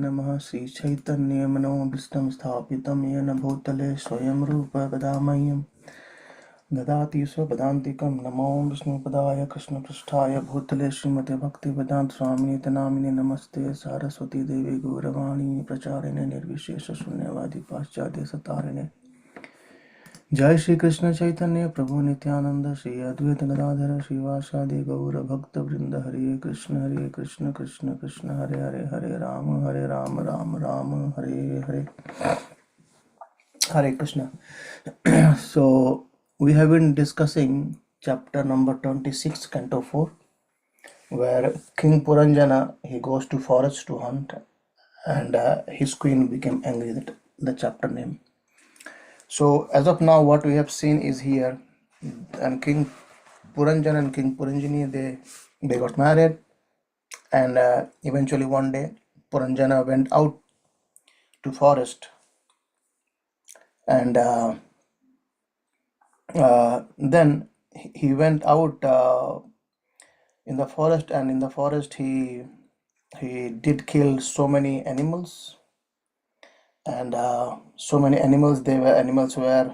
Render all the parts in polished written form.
नमः। श्रीचैतन्यमनोभीष्टं स्थापितं येन भूतले स्वयं रूप कदा मह्यं ददाति स्वपदान्तिकं। नमो विष्णुपदाय कृष्णपृष्ठाय भूतले श्रीमते भक्तिवेदान्तस्वामिनिति नामिने नमस्ते सारस्वती देवी गौरवाणी प्रचारिणे निर्विशेषशून्यवादी पाश्चात्यसतारिणे। जय श्री कृष्ण चैतन्य प्रभु नित्यानंद श्री अद्वैत गदाधर श्रीवासादि गौर भक्त वृंद। हरे कृष्ण कृष्ण कृष्ण हरे हरे, हरे Ram Ram Ram Hare Hare. Hare Krishna. So we have been discussing chapter number 26, Canto 4, where King Puranjana, he goes to forest to hunt, and his queen became angry. That the chapter name. So as of now, what we have seen is here, and King Puranjan and King Puranjani, they got married, and eventually one day Puranjana went out to forest, and then he went out in the forest, and in the forest he did kill so many animals, and so many animals. They were animals were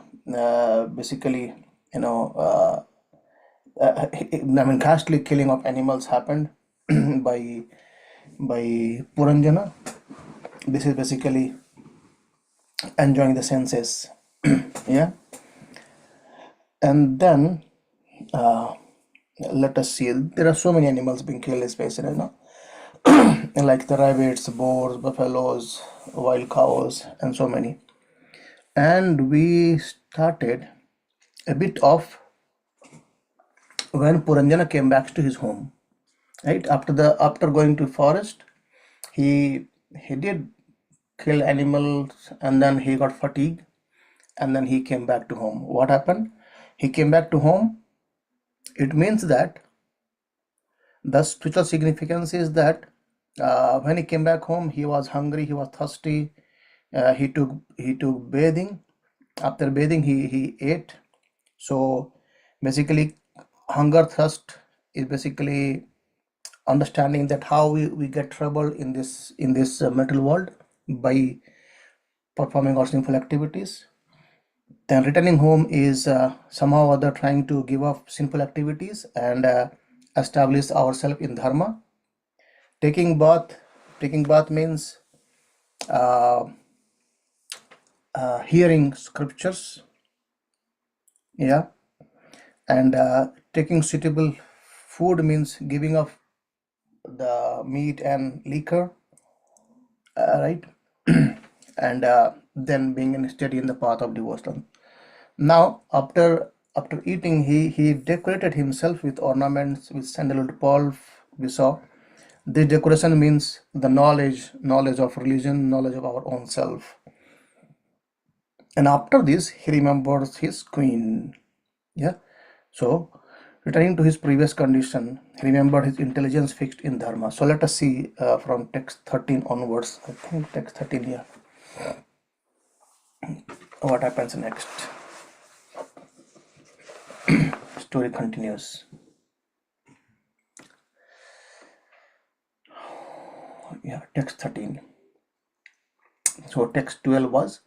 basically, you know. I mean, ghastly killing of animals happened by Puranjana. This is basically enjoying the senses, yeah. And then let us see. There are so many animals being killed, especially, like the rabbits, boars, buffaloes, wild cows, and so many. And we started a bit of when Puranjana came back to his home. Right after going to forest, he did kill animals, and then he got fatigued, and then he came back to home. What happened? He came back to home. It means that the spiritual significance is that when he came back home, he was hungry, he was thirsty. He took bathing. After bathing, he ate. So basically, hunger thirst is basically understanding that how we get trouble in this material world by performing our sinful activities. Then returning home is somehow or other trying to give up sinful activities and establish ourselves in dharma. Taking bath means uh, hearing scriptures, yeah, and taking suitable food means giving up the meat and liquor, right? And then being steady in the path of devotion. Now, after eating, he decorated himself with ornaments, with sandalwood pulp. We saw this decoration means the knowledge of religion, knowledge of our own self. And after this, he remembers his queen. Yeah. So, returning to his previous condition, he remembered his intelligence fixed in dharma. So let us see from text 13 onwards. I think text 13 here. What happens next? Story continues. Yeah, text 13. So text 12 was,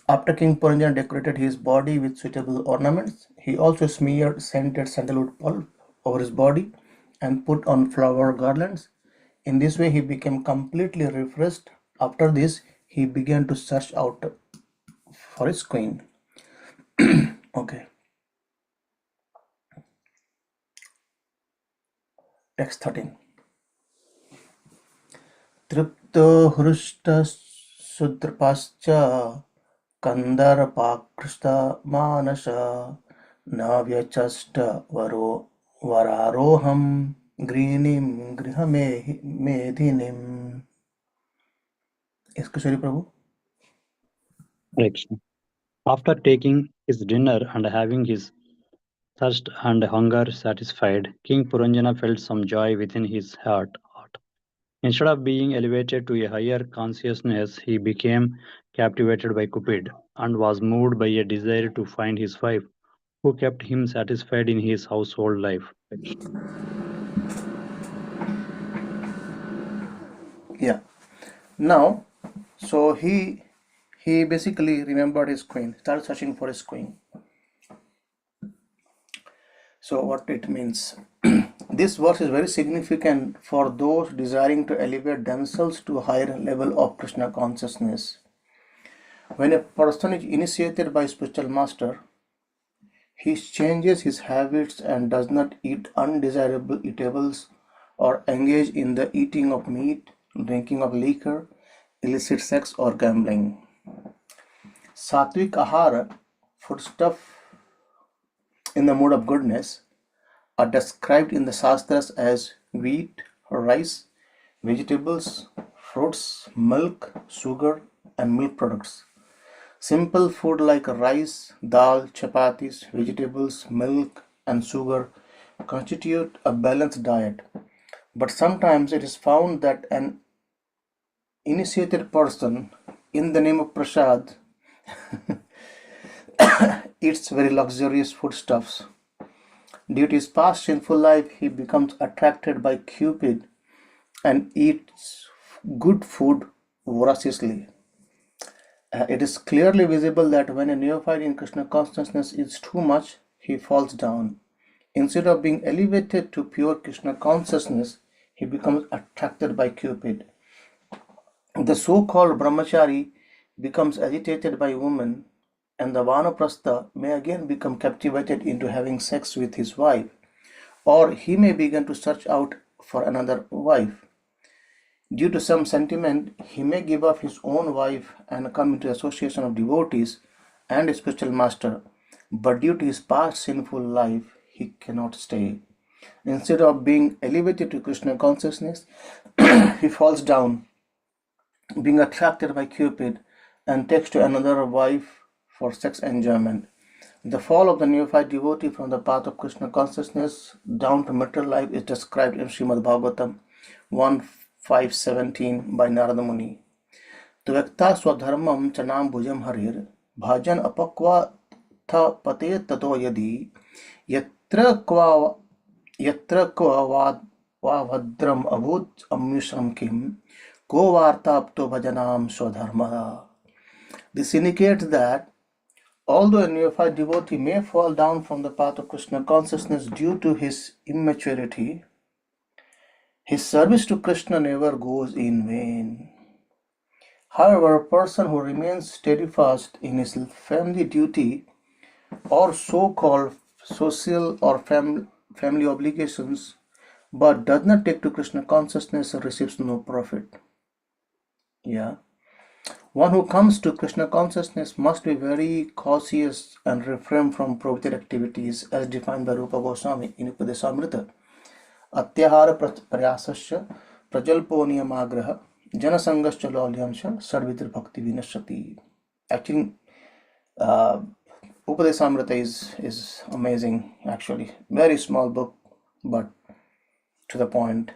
after King Puranjan decorated his body with suitable ornaments, he also smeared scented sandalwood pulp over his body and put on flower garlands. In this way, he became completely refreshed. After this, he began to search out for his queen. Okay, text 13. Tripto hrushta sudrapascha Kandarpakrista Manasa Navyachasta Vararoham Grinim Grihame Medhinim. Excuse Prabhu. Hare Krishna. After taking his dinner and having his thirst and hunger satisfied, King Puranjana felt some joy within his heart. Instead of being elevated to a higher consciousness, he became captivated by Cupid and was moved by a desire to find his wife, who kept him satisfied in his household life. Yeah. Now, so he basically remembered his queen, started searching for his queen. So what it means? This verse is very significant for those desiring to elevate themselves to a higher level of Krishna consciousness. When a person is initiated by spiritual master, he changes his habits and does not eat undesirable eatables or engage in the eating of meat, drinking of liquor, illicit sex, or gambling. Sattvic ahara, foodstuff in the mood of goodness, are described in the Shastras as wheat, rice, vegetables, fruits, milk, sugar, and milk products. Simple food like rice, dal, chapatis, vegetables, milk, and sugar constitute a balanced diet. But sometimes it is found that an initiated person, in the name of prasad, eats very luxurious foodstuffs. Due to his past sinful life, he becomes attracted by Cupid and eats good food voraciously. It is clearly visible that when a neophyte in Krishna consciousness eats too much, he falls down. Instead of being elevated to pure Krishna consciousness, he becomes attracted by Cupid. The so-called brahmachari becomes agitated by women, and the vanaprastha may again become captivated into having sex with his wife, or he may begin to search out for another wife. Due to some sentiment, he may give up his own wife and come into association of devotees and a spiritual master, but due to his past sinful life, he cannot stay. Instead of being elevated to Krishna consciousness, he falls down, being attracted by Cupid, and takes to another wife for sex enjoyment. The fall of the neophyte devotee from the path of Krishna consciousness down to material life is described in Srimad Bhagavatam 1.5.17 by Narada Muni. Tvekta swadharmam chanam bhujam harir bhajan apakva tha pate tato yadi yatra kva vabhadram abhut amyusam kim ko vartapto bhajanam swadharma. This indicates that although a neophyte devotee may fall down from the path of Krishna consciousness due to his immaturity, his service to Krishna never goes in vain. However, a person who remains steadfast in his family duty or so-called social or family obligations but does not take to Krishna consciousness receives no profit. Yeah. One who comes to Krishna consciousness must be very cautious and refrain from prohibited activities as defined by Rupa Goswami in Upadesamrita. Atyahara prayasasya prajalpo niyamagraha janasangascha lolyansha sarvitir bhakti vinashati. Actually, uh, Upadesamrita is amazing actually. Very small book, but to the point.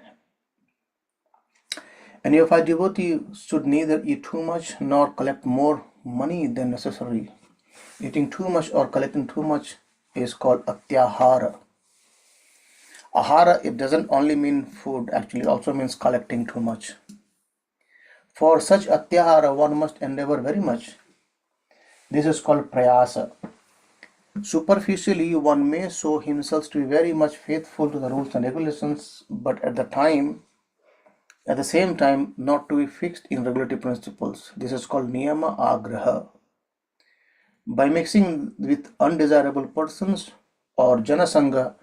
A neophyte devotee should neither eat too much nor collect more money than necessary. Eating too much or collecting too much is called atyahara. Ahara, it doesn't only mean food, actually, it also means collecting too much. For such atyahara, one must endeavor very much. This is called prayasa. Superficially, one may show himself to be very much faithful to the rules and regulations, but at the same time, not to be fixed in regulatory principles. This is called niyama agraha. By mixing with undesirable persons or janasanga,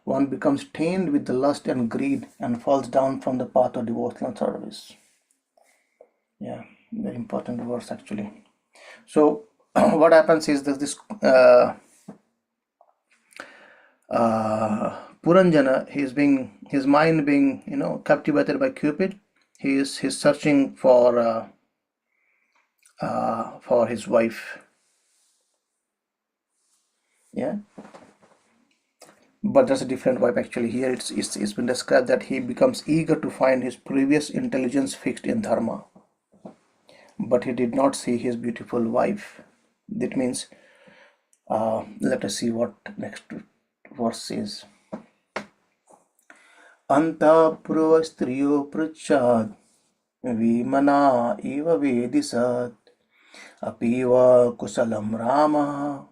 one becomes tainted with the lust and greed and falls down from the path of devotional service. Yeah, very important verse actually. So, what happens is that this Puranjana, his mind being captivated by Cupid. He's searching for his wife. Yeah, but that's a different wife actually. Here it's been described that he becomes eager to find his previous intelligence fixed in dharma, but he did not see his beautiful wife. That means, let us see what next verse is. Anta purva striyo prachad Vimana iva vedisat apiva kusalam Rama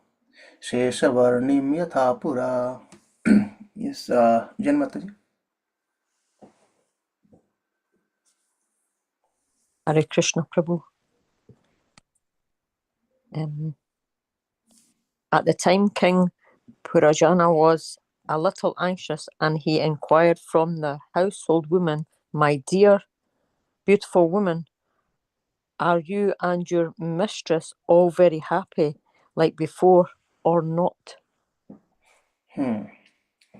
Sheshavarnim yathapura. Yes, Jan Mataji. Hare Krishna Prabhu. At the time, King Purajana was a little anxious, and he inquired from the household woman, "My dear, beautiful woman, are you and your mistress all very happy like before or not?"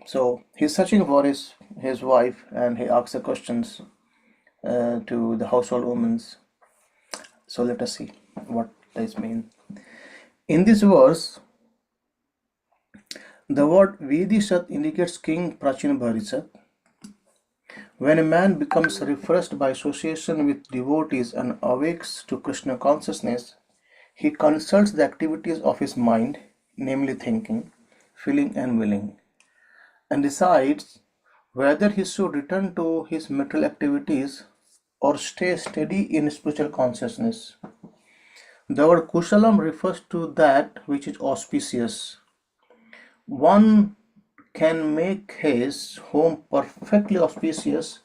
So he's searching for his wife, and he asks the questions to the household women. So let us see what this means. In this verse, the word Vedisat indicates King Prachin Bharisat. When a man becomes refreshed by association with devotees and awakes to Krishna consciousness, he consults the activities of his mind, namely thinking, feeling, and willing, and decides whether he should return to his material activities or stay steady in spiritual consciousness. The word Kushalam refers to that which is auspicious. One can make his home perfectly auspicious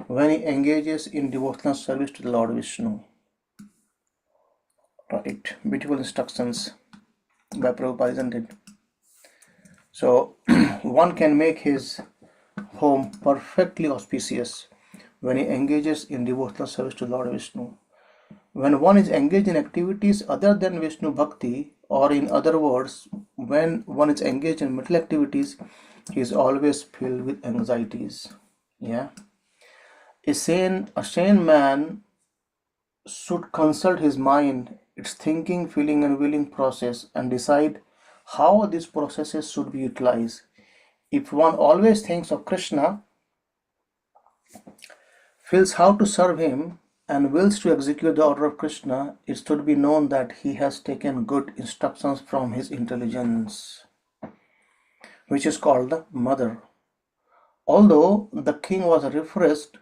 when he engages in devotional service to the Lord Vishnu. Right, beautiful instructions by Prabhupada, isn't it? So, one can make his home perfectly auspicious when he engages in devotional service to Lord Vishnu. When one is engaged in activities other than Vishnu Bhakti, or in other words, when one is engaged in material activities, he is always filled with anxieties. Yeah. A sane man should consult his mind, its thinking, feeling, and willing process, and decide how these processes should be utilized. If one always thinks of Krishna, feels how to serve him, and wills to execute the order of Krishna, it should be known that he has taken good instructions from his intelligence, which is called the mother. Although the king was refreshed,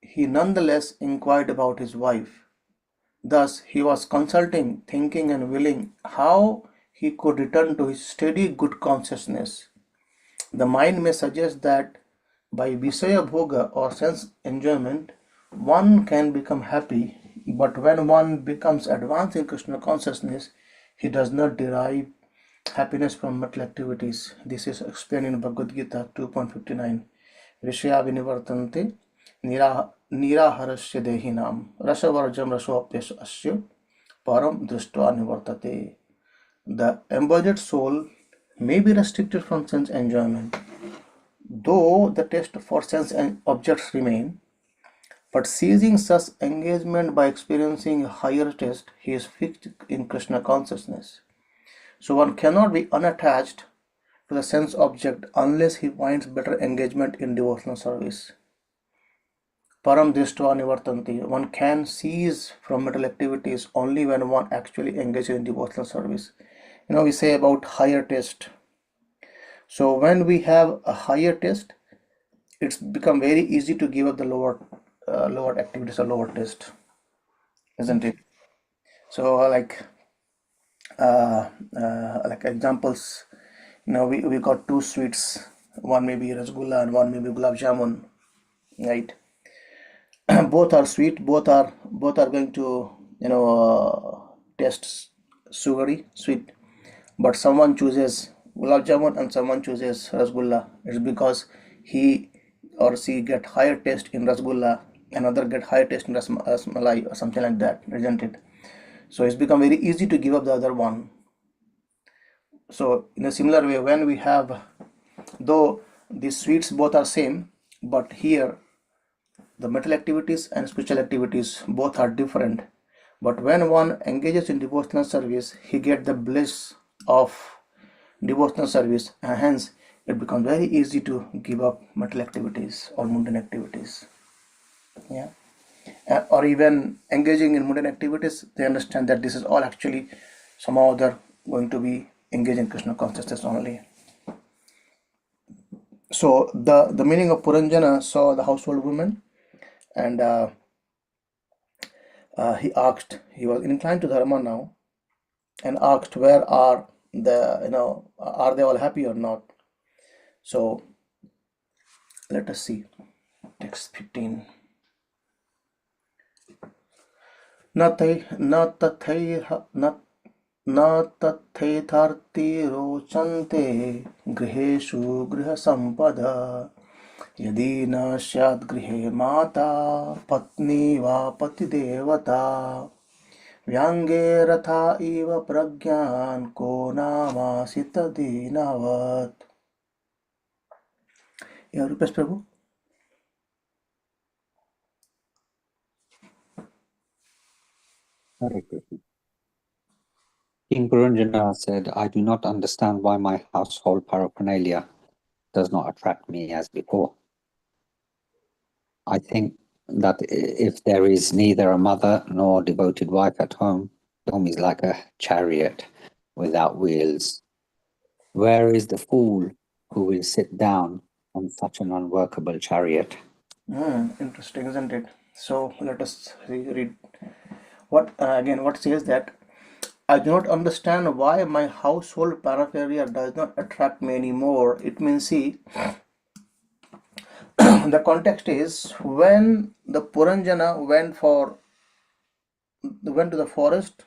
he nonetheless inquired about his wife. Thus, he was consulting, thinking, and willing how he could return to his steady good consciousness. The mind may suggest that by Visaya Bhoga or sense enjoyment, one can become happy, but when one becomes advanced in Krishna consciousness, he does not derive happiness from material activities. This is explained in Bhagavad Gita 2.59. Vishaya vinivartante niraharasya dehinam rasavarjam rasoapyas asya param drishtva nivartate. The embodied soul may be restricted from sense enjoyment, though the taste for sense and objects remain, but ceasing such engagement by experiencing a higher taste, he is fixed in Krishna consciousness. So one cannot be unattached to the sense object unless he finds better engagement in devotional service. Param Drishtva Nivartanti. One can cease from material activities only when one actually engages in devotional service. We say about higher taste. So when we have a higher taste, it's become very easy to give up the lower activities or lower taste, isn't it? So like examples, we got two sweets. One may be rasgulla and one may be gulab jamun, right? Both are sweet. Both are going to taste sugary, sweet. But someone chooses gulab jamun and someone chooses rasgulla. It's because he or she get higher taste in rasgulla, another get higher taste in rasmalai or something like that, isn't it? So it's become very easy to give up the other one. So in a similar way, when we have, though these sweets both are same, but here the material activities and spiritual activities both are different. But when one engages in devotional service, he gets the bliss of devotional service, and hence it becomes very easy to give up material activities or mundane activities. Yeah. Or even engaging in mundane activities, they understand that this is all actually somehow they're going to be engaged in Krishna consciousness only. So the meaning of Puranjana saw the household woman, and he was inclined to dharma now, and asked, where are are they all happy or not? So let us see text 15. न तथैथार्ति रोचन्ते गृहेषु गृहसम्पदा यदि न स्यात् गृहे माता पत्नी वा पतिदेवता व्यांगे रथा इव प्रज्ञान को नामासित दीनवत्. Yeah, Rupesh Prabhu. Hare Krishna. King Puranjana said, I do not understand why my household paraphernalia does not attract me as before. I think that if there is neither a mother nor devoted wife at home, the home is like a chariot without wheels. Where is the fool who will sit down on such an unworkable chariot? Interesting, isn't it? So let us read what what says that I do not understand why my household paraphernalia does not attract me anymore. It means, see, the context is when the Puranjana went to the forest,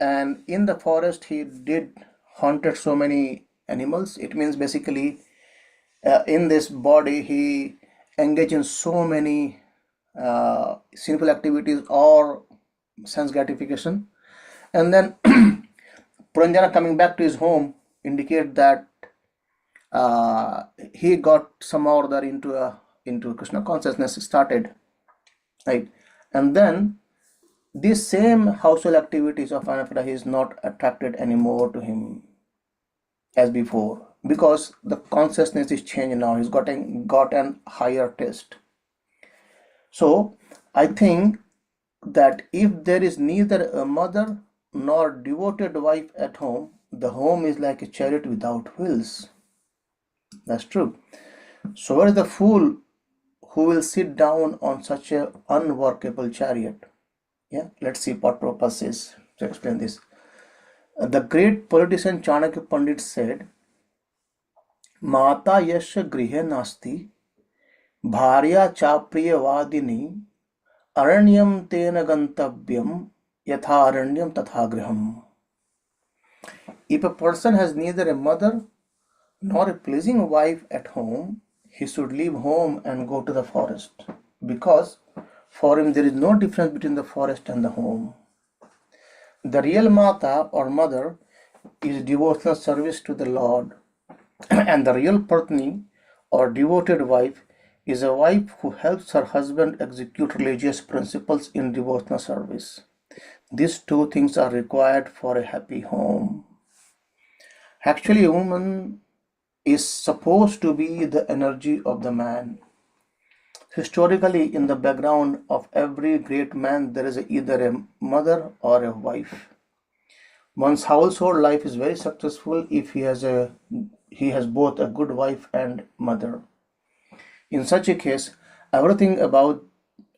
and in the forest he did haunted so many animals. It means basically in this body he engaged in so many sinful activities or sense gratification, and then Puranjana coming back to his home indicate that he got somehow or other into Krishna consciousness started, right? And then these same household activities of Anapata, he is not attracted anymore to him as before, because the consciousness is changed now. He's got an higher taste. So I think that if there is neither a mother nor devoted wife at home, the home is like a chariot without wheels. That's true. So where is the fool who will sit down on such a unworkable chariot? Yeah, let's see what Prabhupada says to explain this. The great politician Chanakya Pandit said, Mata yasya grihe nasti, bharya chapriya vadini, aranyam tena gantavyam, yatha aranyam tatha griham. If a person has neither a mother nor a pleasing wife at home, he should leave home and go to the forest, because for him there is no difference between the forest and the home. The real Mata or mother is devotional service to the Lord, and the real Patni or devoted wife is a wife who helps her husband execute religious principles in devotional service. These two things are required for a happy home. Actually, a woman is supposed to be the energy of the man. Historically, in the background of every great man, there is either a mother or a wife. One's household life is very successful if he has both a good wife and mother. In such a case, everything about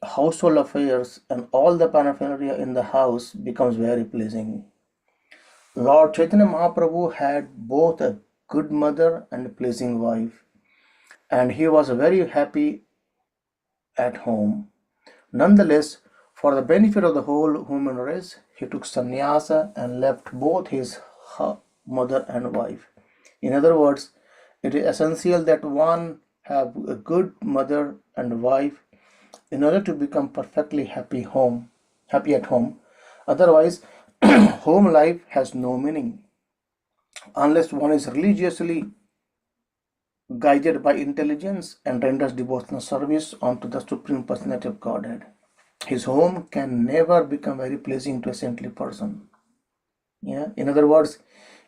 household affairs and all the paraphernalia in the house becomes very pleasing. Lord Chaitanya Mahaprabhu had both a good mother and a pleasing wife, and he was very happy at home. Nonetheless, for the benefit of the whole human race, he took sannyasa and left both his mother and wife. In other words, it is essential that one have a good mother and wife in order to become perfectly happy at home. Otherwise, home life has no meaning unless one is religiously guided by intelligence and renders devotional service unto the Supreme Personality of Godhead. His home can never become very pleasing to a saintly person. Yeah. In other words,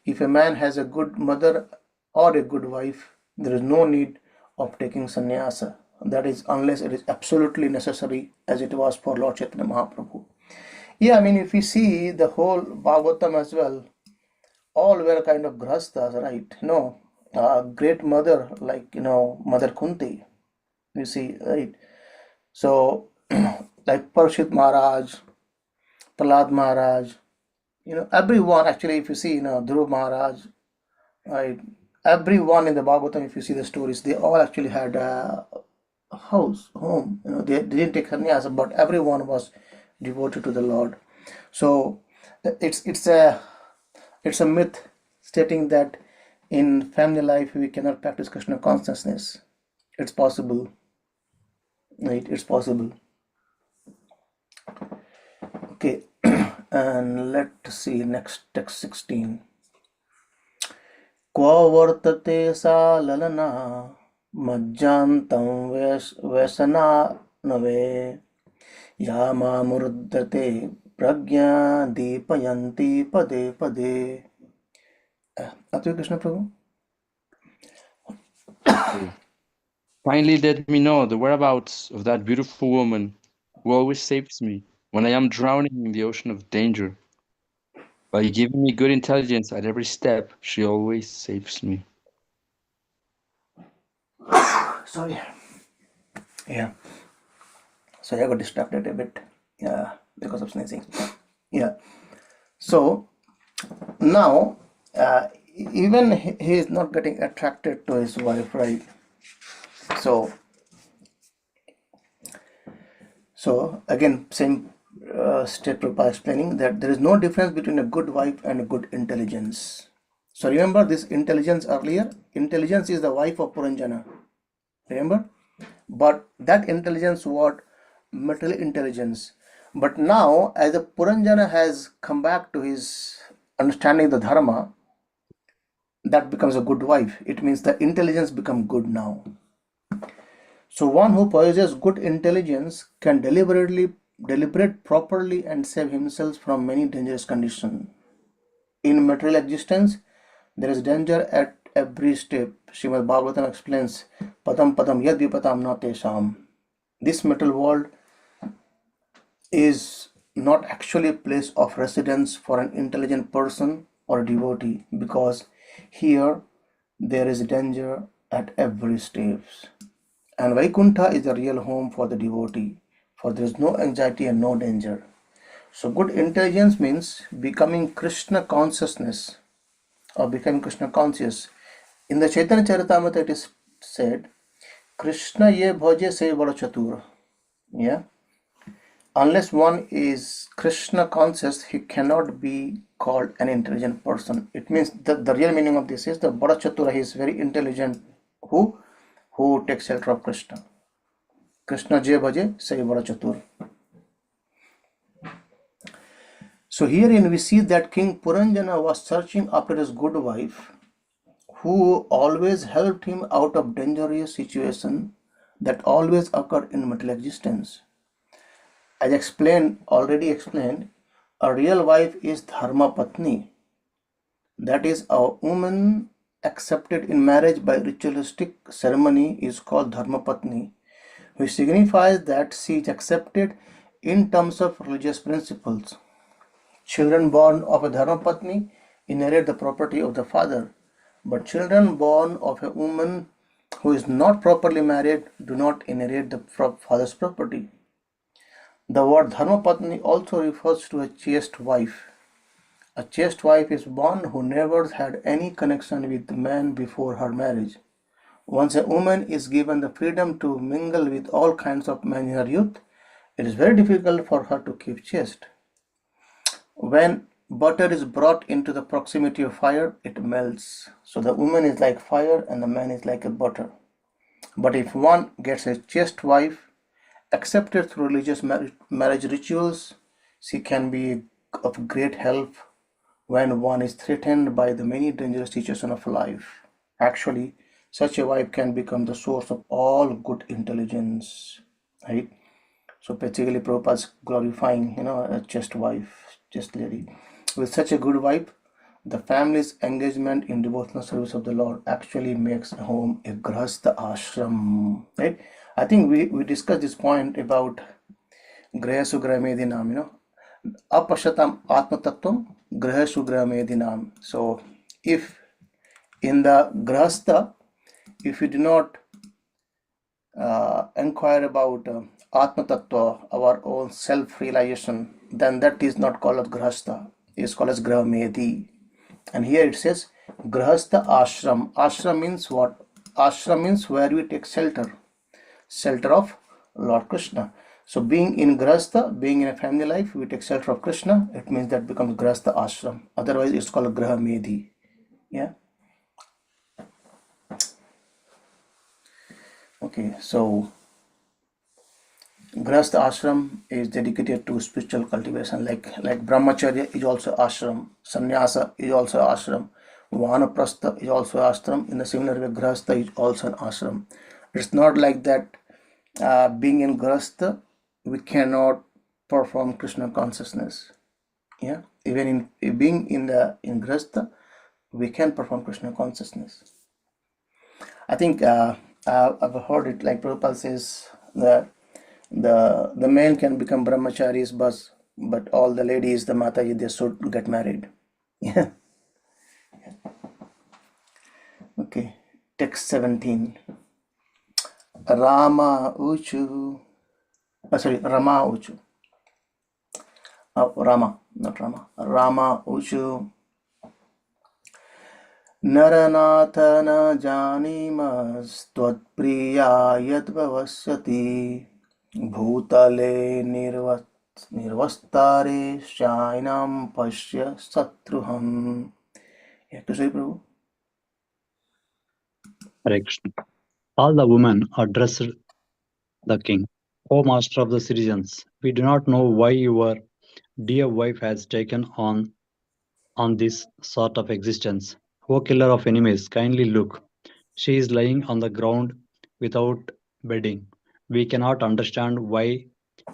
if a man has a good mother or a good wife, there is no need of taking sannyasa. That is, unless it is absolutely necessary, as it was for Lord Chaitanya Mahaprabhu. Yeah, I mean, if we see the whole Bhagavatam as well, all were kind of grahasthas, right? Great mother, like, Mother Kunti, you see, right? So, like Parshit Maharaj, Prahlad Maharaj, everyone, actually, if you see, Dhruv Maharaj, right, everyone in the Bhagavatam, if you see the stories, they all actually had a home, they didn't take sannyasa, but everyone was devoted to the Lord. So it's a myth stating that in family life we cannot practice Krishna consciousness. It's possible, right? It's possible. Okay, and let's see next text 16. Quo vartate sa lalana majjantam vesana nave yamamurdate pragya deepayanti pade pade. Atvi Krishna Prabhu. Kindly let me know the whereabouts of that beautiful woman who always saves me when I am drowning in the ocean of danger. By giving me good intelligence at every step, she always saves me. Sorry. Yeah. Sorry, I got distracted a bit. Yeah, because of sneezing. Yeah. So now, even he is not getting attracted to his wife, right? So again, same State Prabhupada explaining that there is no difference between a good wife and a good intelligence. So remember this intelligence earlier. Intelligence is the wife of Puranjana. Remember, but that intelligence was material intelligence. But now, as the Puranjana has come back to his understanding the dharma, that becomes a good wife. It means the intelligence become good now. So one who possesses good intelligence can deliberate properly and save himself from many dangerous conditions. In material existence, there is danger at every step. Srimad Bhagavatam explains, Padam Padam Yad Vipatam Na Tesham. This material world is not actually a place of residence for an intelligent person or devotee, because here there is danger at every step. And Vaikuntha is the real home for the devotee, for there is no anxiety and no danger. So good intelligence means becoming Krishna consciousness or becoming Krishna conscious. In the Chaitanya Charitamrita it is said, Krishna ye bhaje se bada chatur. Yeah. Unless one is Krishna conscious, he cannot be called an intelligent person. It means that the real meaning of this is the bada chatura, he is very intelligent. Who takes shelter of Krishna. Krishna je bhaje se bada chatur. So herein we see that King Puranjana was searching after his good wife, who always helped him out of dangerous situations that always occur in material existence. As already explained, a real wife is Dharma Patni. That is, a woman accepted in marriage by ritualistic ceremony is called Dharma Patni, which signifies that she is accepted in terms of religious principles. Children born of a Dharma Patni inherit the property of the father, but children born of a woman who is not properly married do not inherit the father's property. The word Dharma Patni also refers to a chaste wife. A chaste wife is one who never had any connection with man before her marriage. Once a woman is given the freedom to mingle with all kinds of men in her youth, it is very difficult for her to keep chaste. When butter is brought into the proximity of fire, it melts. So the woman is like fire and the man is like a butter. But if one gets a chaste wife, accepted through religious marriage rituals, she can be of great help when one is threatened by the many dangerous situations of life. Actually, such a wife can become the source of all good intelligence, right? So basically, Prabhupada's glorifying, a chaste wife, chaste lady. With such a good wife, the family's engagement in devotional service of the Lord actually makes a home a grahastha ashram, right? I think we discussed this point about graha sugraha medinam, apashatam atma tattvam graha sugraha medinam. So if in the grahastha, if we do not inquire about Atma Tattva, our own self-realization, then that is not called as grahastha. It is called as grahamedhi. And here it says grahastha ashram. Ashram means what? Ashram means where we take shelter of Lord Krishna. So being in grahastha, being in a family life, we take shelter of Krishna. It means that becomes grahastha ashram. Otherwise, it's called grahamedhi. Yeah. Okay. So grahastha ashram is dedicated to spiritual cultivation. Like brahmacharya is also ashram. Sannyasa is also ashram. Vanaprastha is also ashram. In the similar way, grahastha is also an ashram. It's not like that. Being in grahastha, we cannot perform Krishna consciousness. Yeah, even in being in grahastha, we can perform Krishna consciousness. I think I've heard it like Prabhupada says that the men can become brahmacharis, but all the ladies, the Mataji, they should get married. Yeah. Okay. Text 17. Rama Uchu. Rama Uchu. Rama, not Rama. Rama Uchu. Naranath na janimas tvatpriya yadvavasyati bhutale nirvastare shainam pashya satruham. You have to say, Prabhu. Hare Krishna. All the women addressed the king. O master of the citizens, we do not know why your dear wife has taken on this sort of existence. O killer of enemies, kindly look. She is lying on the ground without bedding. We cannot understand why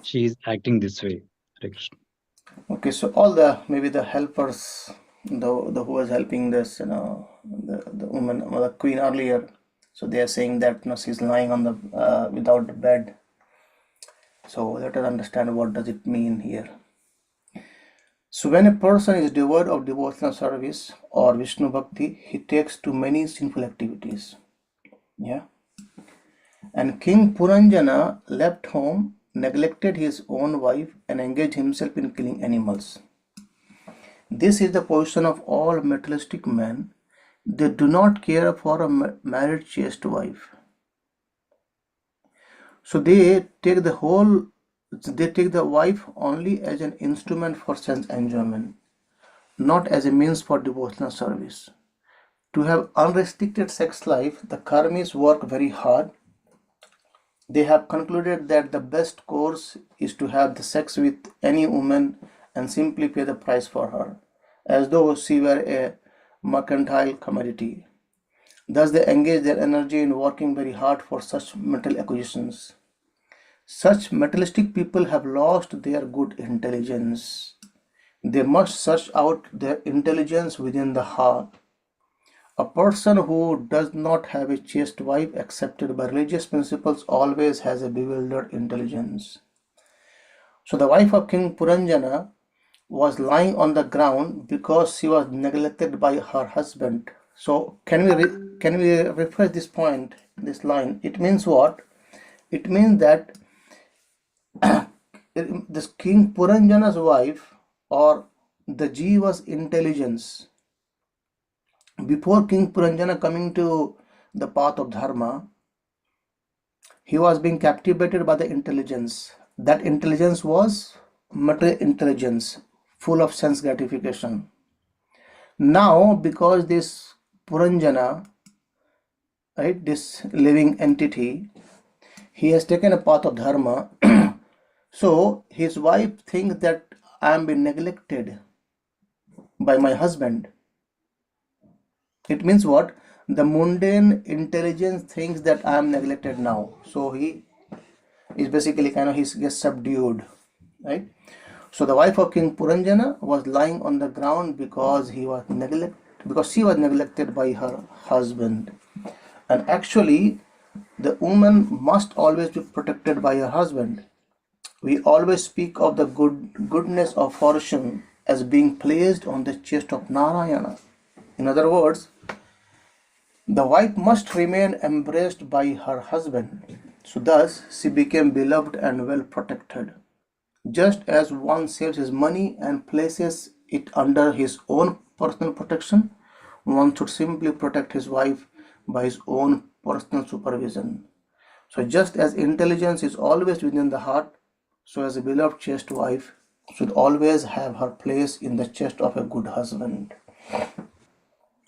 she is acting this way. Hare Krishna. Okay, so all the maybe the helpers, the who was helping this, the woman, the queen earlier. So they are saying that she's lying on the without the bed. So let us understand what does it mean here. So when a person is devoid of devotional service or Vishnu Bhakti, he takes to many sinful activities. Yeah. And King Puranjana left home, neglected his own wife, and engaged himself in killing animals. This is the position of all materialistic men. They do not care for a married chaste wife. So they take the wife only as an instrument for sense enjoyment, not as a means for devotional service. To have unrestricted sex life, the karmis work very hard. They have concluded that the best course is to have the sex with any woman and simply pay the price for her, as though she were a mercantile commodity. Thus they engage their energy in working very hard for such material acquisitions. Such materialistic people have lost their good intelligence. They must search out their intelligence within the heart. A person who does not have a chaste wife accepted by religious principles always has a bewildered intelligence. So the wife of King Puranjana was lying on the ground because she was neglected by her husband. So can we refresh this point, this line? It means what? It means that this King Puranjana's wife or the Jiva's intelligence before King Puranjana coming to the path of dharma, he was being captivated by the intelligence. That intelligence was material intelligence, full of sense gratification. Now, because this Puranjana, right, this living entity, he has taken a path of dharma. So his wife thinks that I am being neglected by my husband. It means what? The mundane intelligence thinks that I am neglected now. So he is basically he gets subdued, right? So the wife of King Puranjana was lying on the ground because she was neglected by her husband. And actually, the woman must always be protected by her husband. We always speak of the goodness of fortune as being placed on the chest of Narayana. In other words, the wife must remain embraced by her husband. So thus she became beloved and well protected. Just as one saves his money and places it under his own personal protection, one should simply protect his wife by his own personal supervision. So, just as intelligence is always within the heart, so as a beloved chaste wife should always have her place in the chest of a good husband.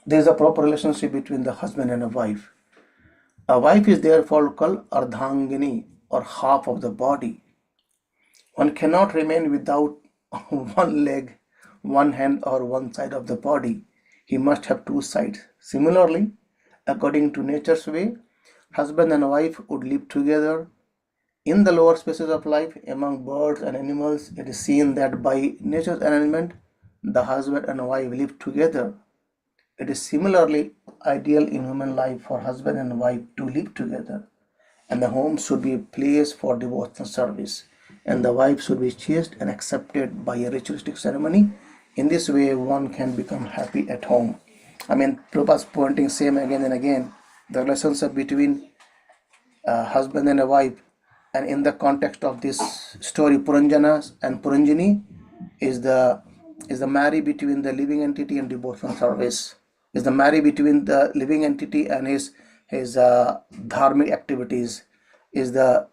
There is a proper relationship between the husband and a wife. A wife is therefore called Ardhangini, or half of the body. One cannot remain without one leg, one hand, or one side of the body. He must have two sides. Similarly, according to nature's way, husband and wife would live together. In the lower spaces of life, among birds and animals, it is seen that by nature's arrangement, the husband and wife live together. It is similarly ideal in human life for husband and wife to live together, and the home should be a place for devotional service, and the wife should be chaste and accepted by a ritualistic ceremony. In this way, one can become happy at home. I mean, Prabhupada's pointing same again and again the relationship between husband and a wife, and in the context of this story, Puranjana and Puranjini is the marry between the living entity and devotional service. Is the marry between the living entity and his dharmic activities. Is the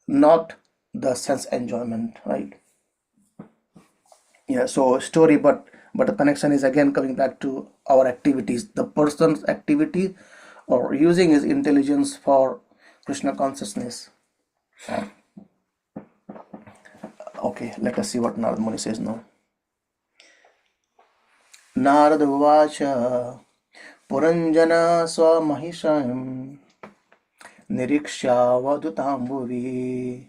not the sense enjoyment, right? Yeah. So story, but the connection is again coming back to our activities. The person's activity or using his intelligence for Krishna consciousness. Okay, let us see what Narad Muni says now. Narad Uvacha Puranjana Swamahishan Nirikshavadhutambuvi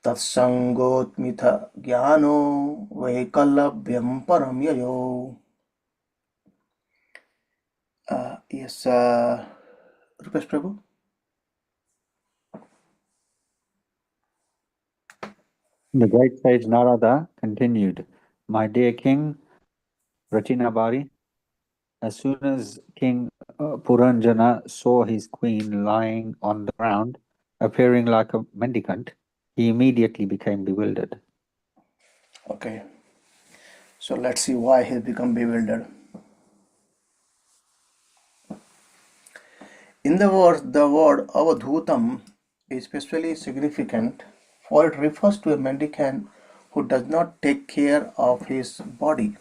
Tatsangotmitha Gyano Vaikalabhyam Paramyayo. Yes, Rupesh Prabhu. The great sage Narada continued, "My dear King Ratinabari, as soon as King Puranjana saw his queen lying on the ground, appearing like a mendicant, he immediately became bewildered." Okay, so let's see why he become bewildered. In the word avadhutam is especially significant, for it refers to a mendicant who does not take care of his body.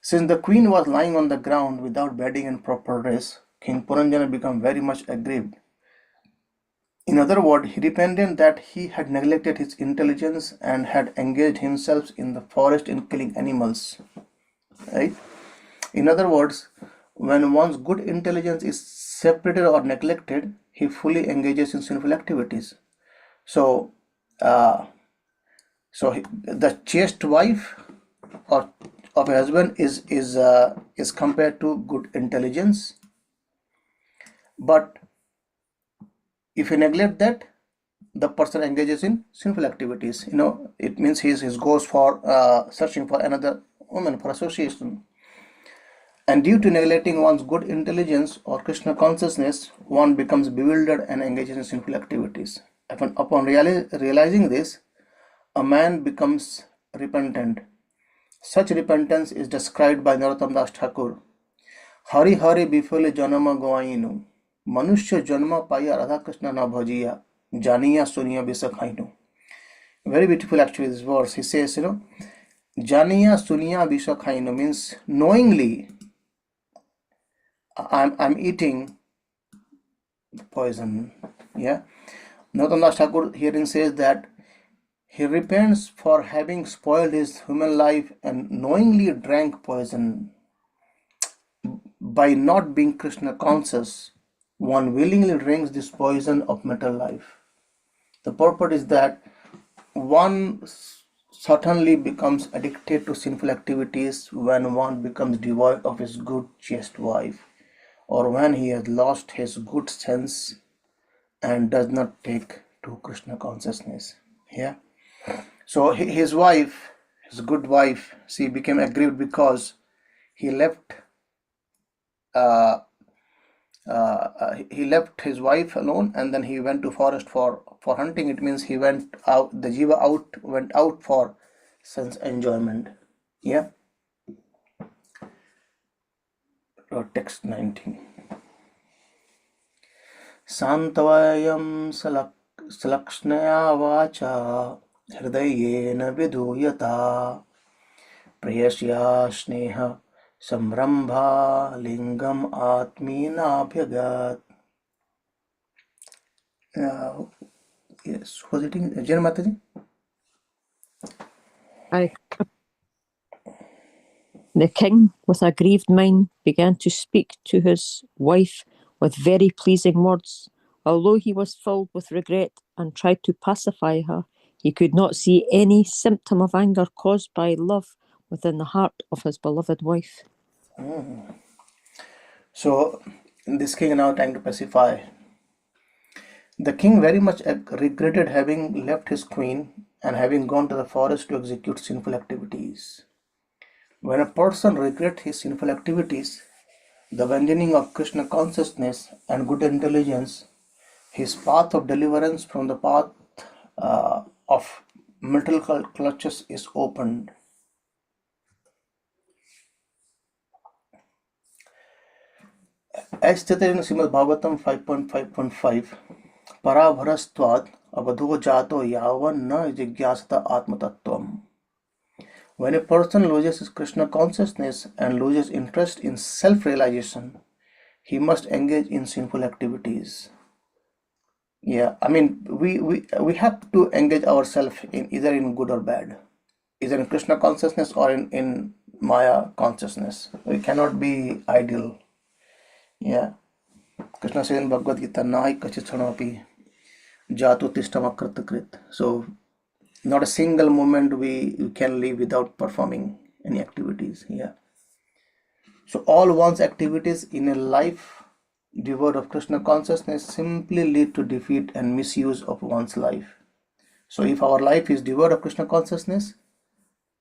Since the queen was lying on the ground without bedding and proper rest, King Puranjana became very much aggrieved. In other words, he repented that he had neglected his intelligence and had engaged himself in the forest in killing animals. Right? In other words, when one's good intelligence is separated or neglected, he fully engages in sinful activities. So, uh, the chaste wife or of a husband is compared to good intelligence, but if you neglect that, the person engages in sinful activities. It means he goes for searching for another woman for association. And due to neglecting one's good intelligence or Krishna consciousness, one becomes bewildered and engages in sinful activities. Upon realizing this, a man becomes repentant. Such repentance is described by Narottam Das Thakur. Hari Hari bifole janama goainu, manushya janma paya Radha Krishna na bhajiya, janiya suniya bisakhainu. Very beautiful actually this verse. He says, janiya suniya bisakhainu means knowingly I'm eating poison. Yeah. Narottam Das Thakur herein says that he repents for having spoiled his human life and knowingly drank poison. By not being Krishna conscious, one willingly drinks this poison of mental life. The purport is that one certainly becomes addicted to sinful activities when one becomes devoid of his good chaste wife, or when he has lost his good sense and does not take to Krishna consciousness. Yeah. So his wife, his good wife, she became aggrieved because he left he left his wife alone, and then he went to forest for for hunting, it means he went out, the jiva went out for sense enjoyment. Yeah. Text 19. Santavayam salakšnaya vacha hridayena viduyata prayasya sneha samrambha lingam atminabhyagat. Yes, who's eating? Jai Mataji? The king, with a grieved mind, began to speak to his wife with very pleasing words. Although he was filled with regret and tried to pacify her, he could not see any symptom of anger caused by love within the heart of his beloved wife. So, this king now trying to pacify. The king very much regretted having left his queen and having gone to the forest to execute sinful activities. When a person regrets his sinful activities, the abandoning of Krishna consciousness and good intelligence, his path of deliverance from the path of material clutches is opened. As stated in Srimad Bhagavatam 5.5.5, Parabharastvad abadho jato yavan na jigyasata atmatattvam. When a person loses his Krishna consciousness and loses interest in self-realization, he must engage in sinful activities. Yeah, I mean, we have to engage ourselves in either in good or bad, either in Krishna consciousness or in Maya consciousness. We cannot be ideal. Yeah, Krishna says in Bhagavad Gita, "Nai kachithanapi jatu tishtamakritakrit." So, not a single moment we can live without performing any activities. Yeah. So all one's activities in a life devoid of Krishna consciousness simply lead to defeat and misuse of one's life. So if our life is devoid of Krishna consciousness,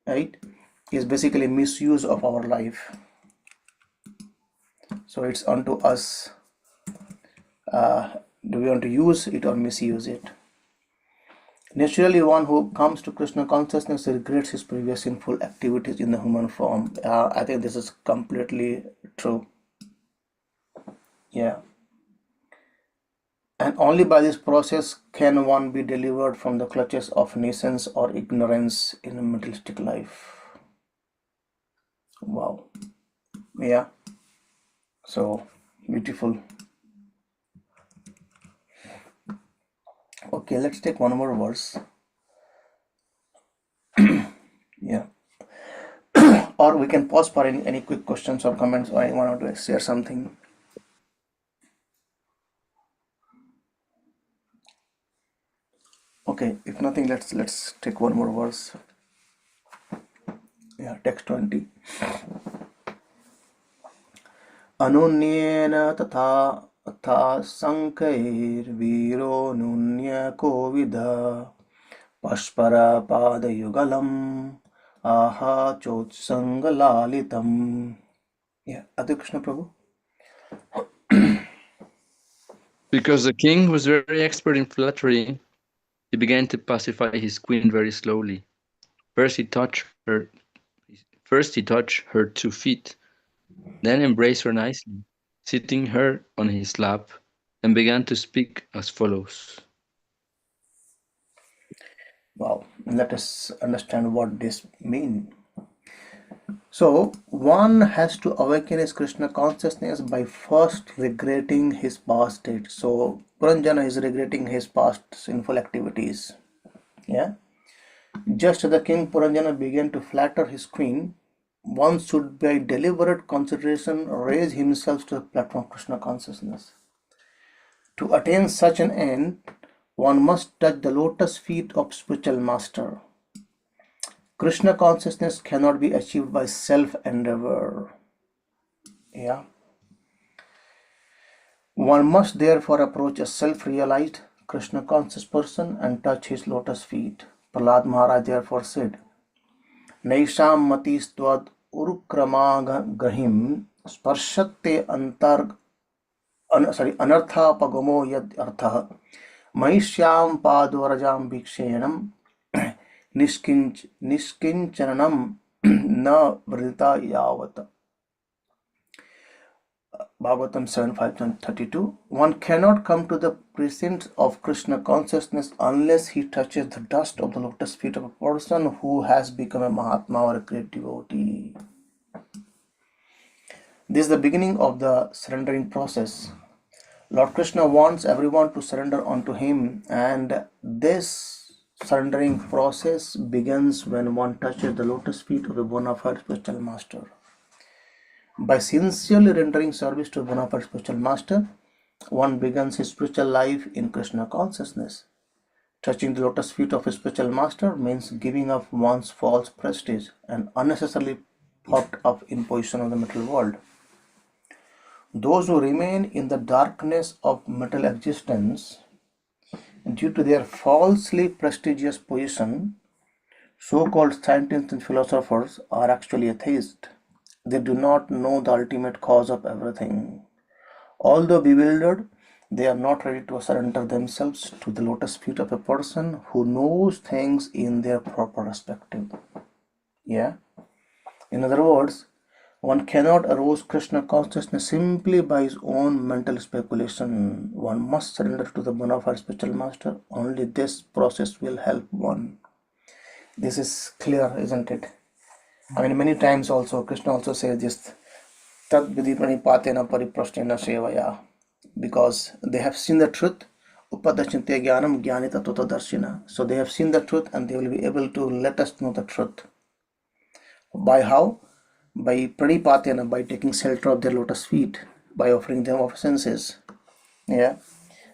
right, is basically misuse of our life. So it's unto us. Do we want to use it or misuse it? Naturally, one who comes to Krishna consciousness regrets his previous sinful activities in the human form. I think this is completely true. Yeah. And only by this process can one be delivered from the clutches of nations or ignorance in a materialistic life. Wow. Yeah. So beautiful. Okay, let's take one more verse. Yeah. Or we can pause for any quick questions or comments, or anyone want to share something. Okay, if nothing, let's take one more verse. Yeah, text 20. Anunyena tatha sankair viro nunya kovida Pashpara Padayugalam Aha Chotsangalalitam. Yeah, Adi Krishna Prabhu. Because the king was very expert in flattery, he began to pacify his queen very slowly. First he touched her 2 feet, then embraced her nicely, sitting her on his lap, and began to speak as follows. Wow, let us understand what this means. So, one has to awaken his Krishna consciousness by first regretting his past state. So, Puranjana is regretting his past sinful activities. Yeah. Just as the king Puranjana began to flatter his queen, one should by deliberate consideration raise himself to the platform of Krishna consciousness. To attain such an end, one must touch the lotus feet of spiritual master. Krishna consciousness cannot be achieved by self-endeavor. Yeah. One must therefore approach a self-realized Krishna conscious person and touch his lotus feet. Prahlad Maharaj therefore said, Naisham matistvad urukramagrahim sparshatte anartha pagamo yad artha Maishyam padorajam bhikshenam nishkinchanam na vrita yavata. Bhagavatam 7.5-32. One cannot come to the presence of Krishna consciousness unless he touches the dust of the lotus feet of a person who has become a Mahatma or a great devotee. This is the beginning of the surrendering process. Lord Krishna wants everyone to surrender unto him, and this surrendering process begins when one touches the lotus feet of a bona fide spiritual master. By sincerely rendering service to a bona fide spiritual master, one begins his spiritual life in Krishna consciousness. Touching the lotus feet of a spiritual master means giving up one's false prestige and unnecessarily popped up in position of the material world. Those who remain in the darkness of material existence due to their falsely prestigious position, so-called scientists and philosophers, are actually atheists. They do not know the ultimate cause of everything. Although bewildered, they are not ready to surrender themselves to the lotus feet of a person who knows things in their proper perspective. Yeah? In other words, one cannot arouse Krishna consciousness simply by his own mental speculation. One must surrender to the bona fide spiritual master. Only this process will help one. This is clear, isn't it? I mean, many times also, Krishna also says this, Tad vidhi pranipatena pariprasthena sevaya, because they have seen the truth. Upadachinte jnanam jnanita totadarshina. So they have seen the truth and they will be able to let us know the truth. By how? By pranipatena, by taking shelter of their lotus feet, by offering them obeisances. Yeah.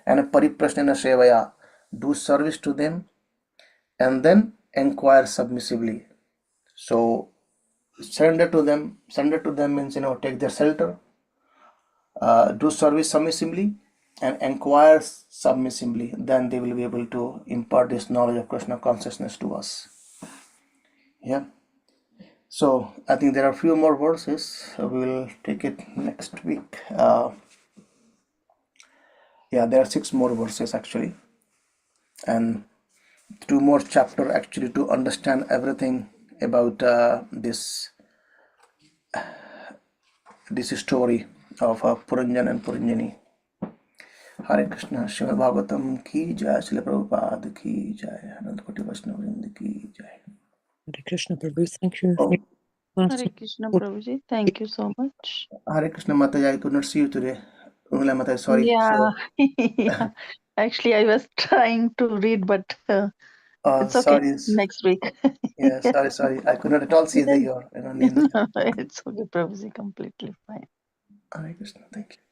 And pariprasthena sevaya, do service to them and then inquire submissively. So surrender to them means, take their shelter, do service submissively, and inquire submissively. Then they will be able to impart this knowledge of Krishna consciousness to us. Yeah. So I think there are a few more verses. We will take it next week. Yeah, there are 6 more verses actually, and 2 more chapter actually to understand everything about this story of Puranjan and Puranjani. Hare Krishna. Srimad Bhagavatam ki jai, Srila Prabhupada ki jai, Anand Koti Vaishnavavrinda ki jai. Hare Krishna Prabhu, thank you. Oh, Hare Krishna Prabhuji, thank you so much. Hare Krishna Mataji, I could not see you today. Ungla Mataji, sorry. Yeah, So, yeah. Actually, I was trying to read, but it's okay. sorry. Next week. Yeah, sorry. I could not at all see your name there. It's okay, Prabhuji, completely fine. Hare Krishna, thank you.